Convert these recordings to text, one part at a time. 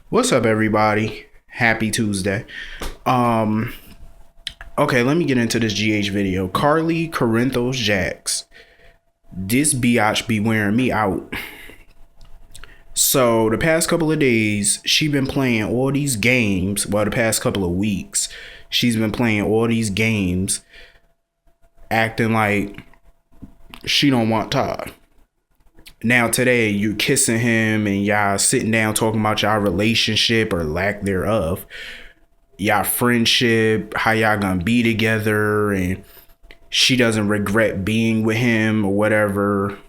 What's up, everybody? Happy Tuesday. Um, okay, let me get into this GH video. Carly Corinthos Jax. This biatch be wearing me out. So the past couple of days, she been playing all these games. Well, the past couple of weeks, she's been playing all these games, acting like she don't want Todd. Now today you kissing him and y'all sitting down talking about y'all relationship or lack thereof, y'all friendship, how y'all gonna be together, and she doesn't regret being with him or whatever.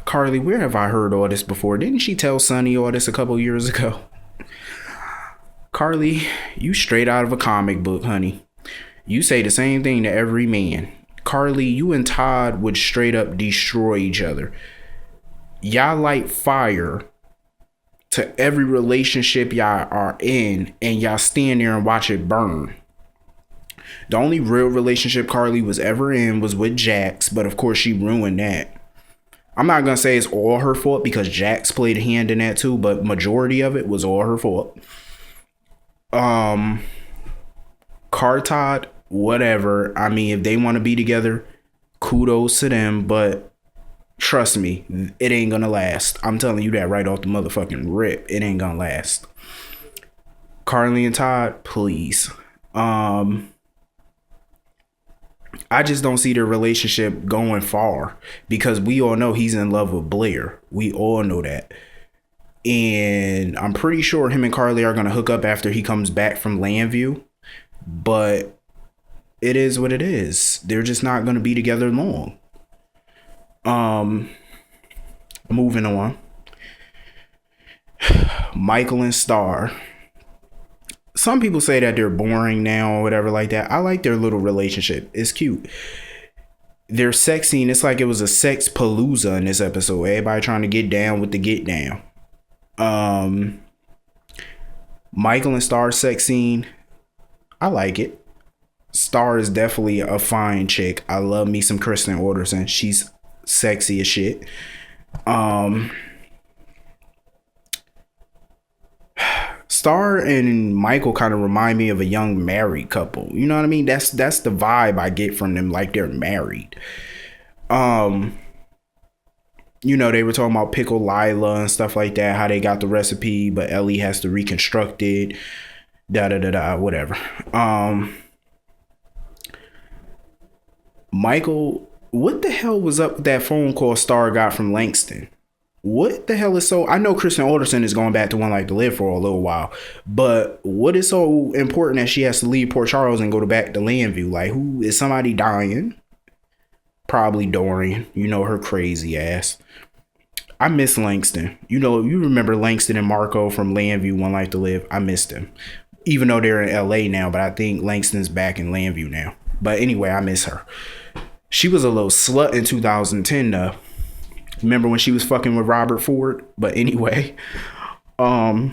Carly, where have I heard all this before? Didn't she tell Sonny all this a couple years ago? Carly, you straight out of a comic book, honey. You say the same thing to every man. Carly, you and Todd would straight up destroy each other. Y'all light fire to every relationship y'all are in, and y'all stand there and watch it burn. The only real relationship Carly was ever in was with Jax, but of course she ruined that. I'm not gonna say it's all her fault because Jax played a hand in that too, but majority of it was all her fault. CARTODD, whatever. I mean, if they want to be together, kudos to them, but trust me, it ain't gonna last. I'm telling you that right off the motherfucking rip. It ain't gonna last. Carly and Todd, please. I just don't see their relationship going far because we all know he's in love with Blair. We all know that. And I'm pretty sure him and Carly are going to hook up after he comes back from Landview. But it is what it is. They're just not going to be together long. Moving on. Michael and STARR. Some people say that they're boring now or whatever like that. I like their little relationship. It's cute. Their sex scene, it's like it was a sex palooza in this episode. Everybody trying to get down with the get down. Michael and STARR sex scene, I like it. STARR is definitely a fine chick. I love me some Kristen Orderson. She's sexy as shit. STARR and Michael kind of remind me of a young married couple. You know what I mean? That's the vibe I get from them, like they're married. You know, they were talking about Pickle Lila and stuff like that, how they got the recipe, but Ellie has to reconstruct it. Whatever. Michael, what the hell was up with that phone call STARR got from Langston? What the hell is so... I know Kristen Alderson is going back to One Life to Live for a little while, but what is so important that she has to leave Port Charles and go back to Landview? Like, who is somebody dying? Probably Dorian. You know, her crazy ass. I miss Langston. You know, you remember Langston and Marco from Landview, One Life to Live. I missed him. Even though they're in LA now, but I think Langston's back in Landview now. But anyway, I miss her. She was a little slut in 2010 though. Remember when she was fucking with Robert Ford? But anyway, I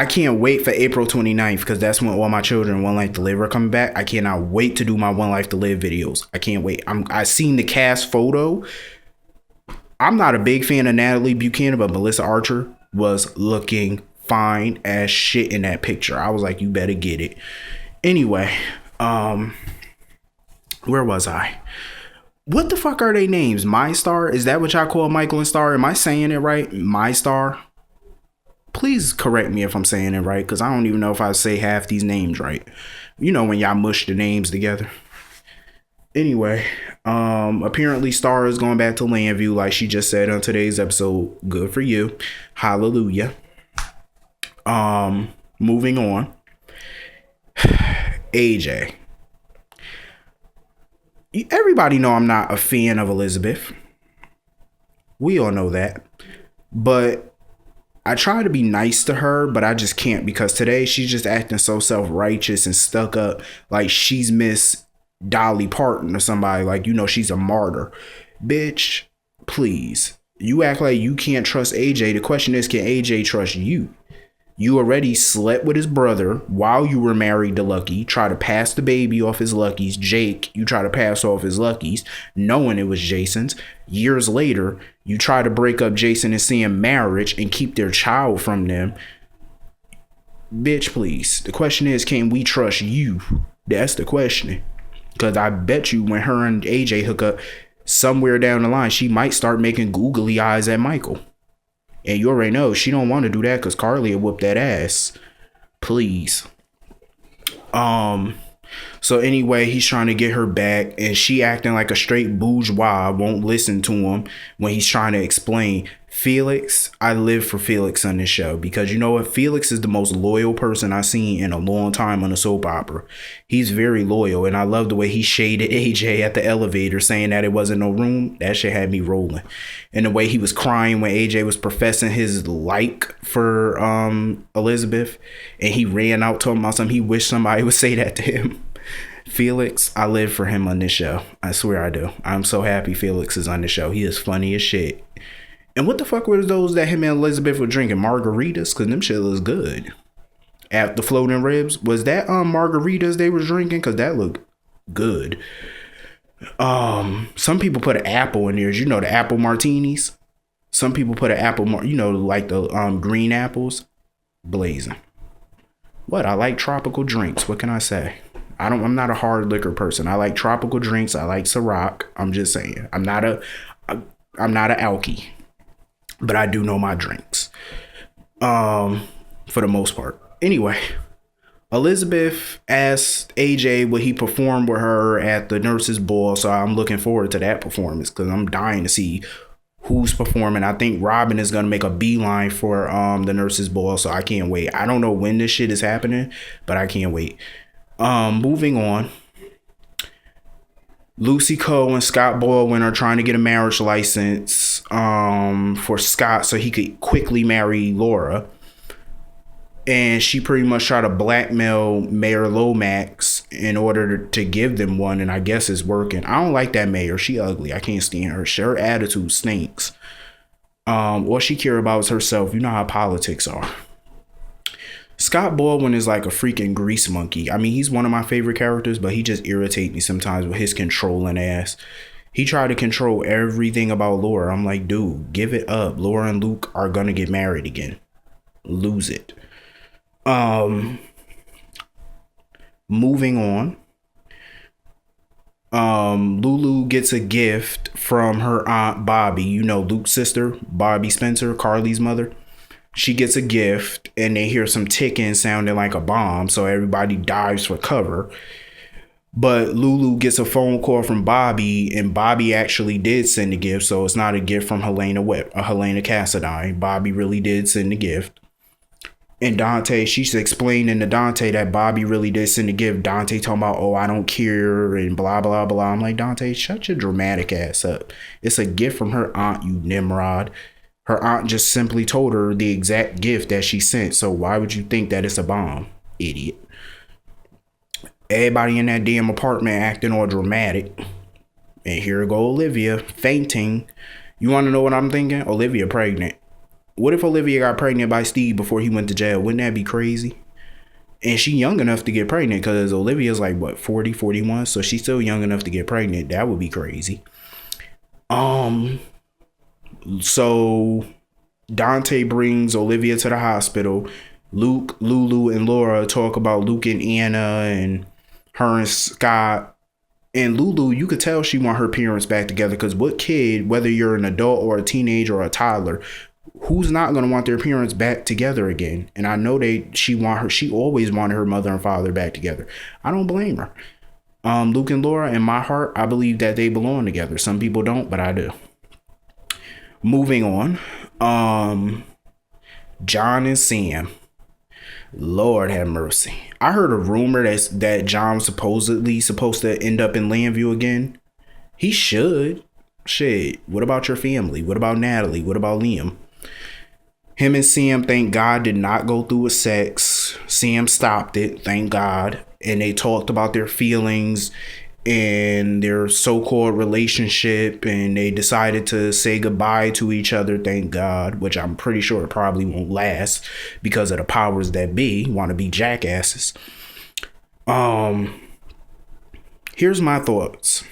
can't wait for April 29th because that's when all my children One Life to Live are coming back. I cannot wait to do my One Life to Live videos. I can't wait. I seen the cast photo. I'm not a big fan of Natalie Buchanan, but Melissa Archer was looking fine as shit in that picture. I was like, you better get it. Anyway, where was I? What the fuck are they names? My Star? Is that what y'all call Michael and STARR? Am I saying it right? My Star? Please correct me if I'm saying it right, because I don't even know if I say half these names right. You know when y'all mush the names together. Anyway, apparently STARR is going back to Landview like she just said on today's episode. Good for you. Hallelujah. Moving on. AJ. Everybody know I'm not a fan of Elizabeth. We all know that. But I try to be nice to her, but I just can't because today she's just acting so self-righteous and stuck up like she's Miss Dolly Parton or somebody. Like, you know, she's a martyr. Bitch, please. You act like you can't trust AJ. The question is, can AJ trust you? You already slept with his brother while you were married to Lucky. Try to pass the baby off his Lucky's. Jake, you try to pass off his Lucky's, knowing it was Jason's. Years later, you try to break up Jason and Sam marriage and keep their child from them. Bitch, please. The question is, can we trust you? That's the question. Because I bet you when her and AJ hook up, somewhere down the line, she might start making googly eyes at Michael. And you already know she don't want to do that because Carly will whoop that ass. Please. So anyway, he's trying to get her back and she acting like a straight bourgeois, won't listen to him when he's trying to explain. Felix, I live for Felix on this show because you know what? Felix is the most loyal person I've seen in a long time on a soap opera. He's very loyal and I love the way he shaded AJ at the elevator saying that it wasn't no room. That shit had me rolling. And the way he was crying when AJ was professing his like for Elizabeth and he ran out talking about something. He wished somebody would say that to him. Felix, I live for him on this show. I swear I do. I'm so happy Felix is on the show. He is funny as shit. And what the fuck were those that him and Elizabeth were drinking? Margaritas? Because them shit looks good. At the floating ribs. Was that margaritas they was drinking? Because that looked good. Some people put an apple in theirs. You know the apple martinis? Some people put an apple, you know, like the green apples. Blazing. What? I like tropical drinks. What can I say? I'm not a hard liquor person. I like tropical drinks. I like Ciroc. I'm just saying. I'm not a alky. But I do know my drinks. For the most part. Anyway, Elizabeth asked AJ would he perform with her at the nurses' ball. So I'm looking forward to that performance because I'm dying to see who's performing. I think Robin is going to make a beeline for the nurses' ball. So I can't wait. I don't know when this shit is happening, but I can't wait. Moving on. Lucy Coe and Scott Baldwin are trying to get a marriage license for Scott so he could quickly marry Laura. And she pretty much tried to blackmail Mayor Lomax in order to give them one. And I guess it's working. I don't like that mayor. She ugly. I can't stand her. Her attitude stinks. All she care about is herself. You know how politics are. Scott Baldwin is like a freaking grease monkey. I mean, he's one of my favorite characters, but he just irritates me sometimes with his controlling ass. He tried to control everything about Laura. I'm like, dude, give it up. Laura and Luke are going to get married again. Lose it. Moving on. Lulu gets a gift from her aunt Bobby. You know, Luke's sister, Bobby Spencer, Carly's mother. She gets a gift and they hear some ticking sounding like a bomb. So everybody dives for cover. But Lulu gets a phone call from Bobby and Bobby actually did send a gift. So it's not a gift from Helena Cassadine. Bobby really did send a gift. And Dante, she's explaining to Dante that Bobby really did send a gift. Dante talking about, oh, I don't care and blah, blah, blah. I'm like, Dante, shut your dramatic ass up. It's a gift from her aunt, you Nimrod. Her aunt just simply told her the exact gift that she sent. So why would you think that it's a bomb? Idiot. Everybody in that damn apartment acting all dramatic. And here go Olivia fainting. You want to know what I'm thinking? Olivia pregnant. What if Olivia got pregnant by Steve before he went to jail? Wouldn't that be crazy? And she young enough to get pregnant because Olivia's like, what, 40, 41? So she's still young enough to get pregnant. That would be crazy. So Dante brings Olivia to the hospital. Luke, Lulu, and Laura talk about Luke and Anna and her and Scott. And Lulu, you could tell she want her parents back together because what kid, whether you're an adult or a teenager or a toddler, who's not going to want their parents back together again? And I know she always wanted her mother and father back together. I don't blame her. Luke and Laura, in my heart, I believe that they belong together. Some people don't, but I do. Moving on. John and Sam. Lord have mercy. I heard a rumor that John was supposed to end up in Landview again. He should. Shit. What about your family? What about Natalie? What about Liam? Him and Sam, thank God, did not go through with sex. Sam stopped it, thank God. And they talked about their feelings in their so-called relationship, and they decided to say goodbye to each other, thank God, which I'm pretty sure it probably won't last because of the powers that be want to be jackasses. Here's my thoughts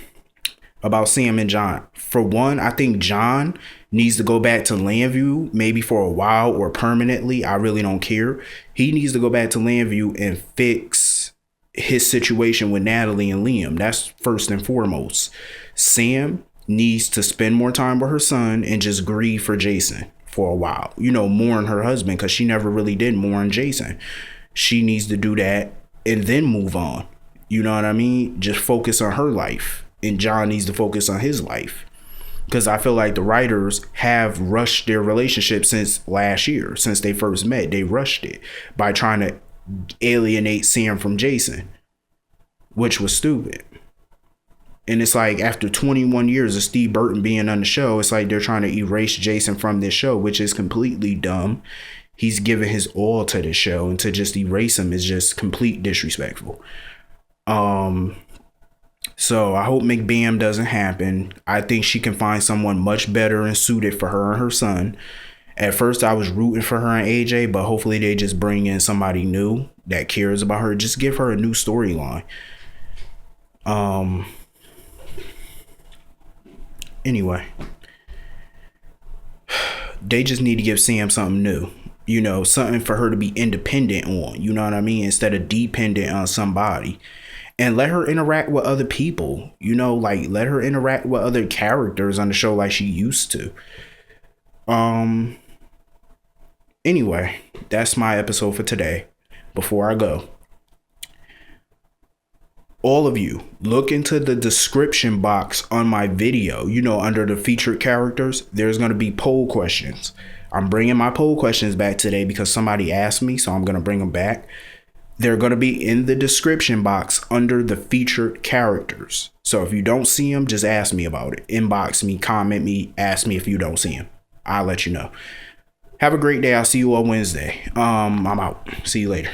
about Sam and John. For one, I think John needs to go back to Landview, maybe for a while or permanently. I really don't care. He needs to go back to Landview and fix his situation with Natalie and Liam. That's first and foremost. Sam needs to spend more time with her son and just grieve for Jason for a while. You know, mourn her husband, because she never really did mourn Jason. She needs to do that and then move on. You know what I mean? Just focus on her life. And John needs to focus on his life. Because I feel like the writers have rushed their relationship since last year. Since they first met, they rushed it by trying to alienate Sam from Jason, which was stupid. And it's like, after 21 years of Steve Burton being on the show, it's like they're trying to erase Jason from this show, which is completely dumb. He's given his all to this show, and to just erase him is just complete disrespectful. So I hope MCBAIN doesn't happen. I think she can find someone much better and suited for her and her son. At first I was rooting for her and AJ, but hopefully they just bring in somebody new that cares about her. Just give her a new storyline. Anyway, they just need to give Sam something new. You know, something for her to be independent on. You know what I mean? Instead of dependent on somebody. And let her interact with other people. You know, like, let her interact with other characters on the show like she used to. Anyway, that's my episode for today. Before I go, all of you, look into the description box on my video. You know, under the featured characters, there's going to be poll questions. I'm bringing my poll questions back today because somebody asked me, so I'm going to bring them back. They're going to be in the description box under the featured characters. So if you don't see them, just ask me about it. Inbox me, comment me, ask me if you don't see them. I'll let you know. Have a great day. I'll see you on Wednesday. I'm out. See you later.